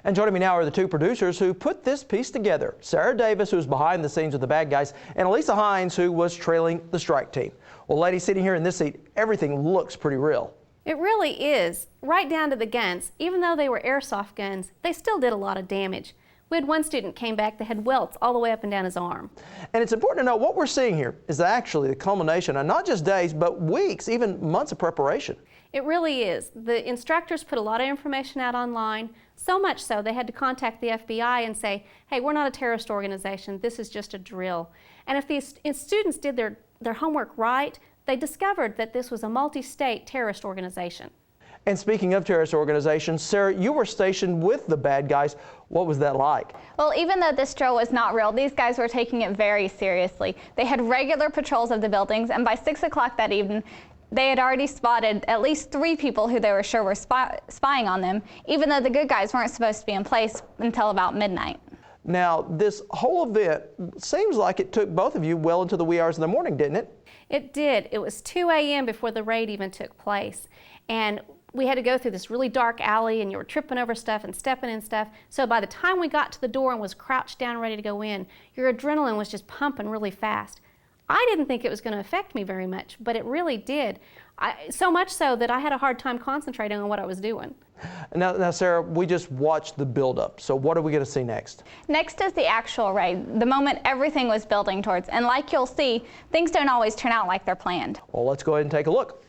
And joining me now are the two producers who put this piece together. Sara Davis, who's behind the scenes with the bad guys, and Alisa Hines, who was trailing the strike team. Well, ladies, sitting here in this seat, everything looks pretty real. It really is, right down to the guns. Even though they were airsoft guns, they still did a lot of damage. We had one student came back that had welts all the way up and down his arm. And it's important to know what we're seeing here is actually the culmination of not just days, but weeks, even months of preparation. It really is. The instructors put a lot of information out online, so much so they had to contact the FBI and say, hey, we're not a terrorist organization, this is just a drill. And if these students did their homework right, they discovered that this was a multi-state terrorist organization. And speaking of terrorist organizations, Sara, you were stationed with the bad guys. What was that like? Well, even though this drill was not real, these guys were taking it very seriously. They had regular patrols of the buildings, and by 6 o'clock that evening, they had already spotted at least 3 people who they were sure were spying on them, even though the good guys weren't supposed to be in place until about midnight. Now, this whole event seems like it took both of you well into the wee hours of the morning, didn't it? It did. It was 2 a.m. before the raid even took place. And we had to go through this really dark alley, and you were tripping over stuff and stepping in stuff. So by the time we got to the door and was crouched down ready to go in, your adrenaline was just pumping really fast. I didn't think it was going to affect me very much, but it really did. So much so that I had a hard time concentrating on what I was doing. Now, Sara, we just watched the build-up. So what are we going to see next? Next is the actual raid, the moment everything was building towards. And like you'll see, things don't always turn out like they're planned. Well, let's go ahead and take a look.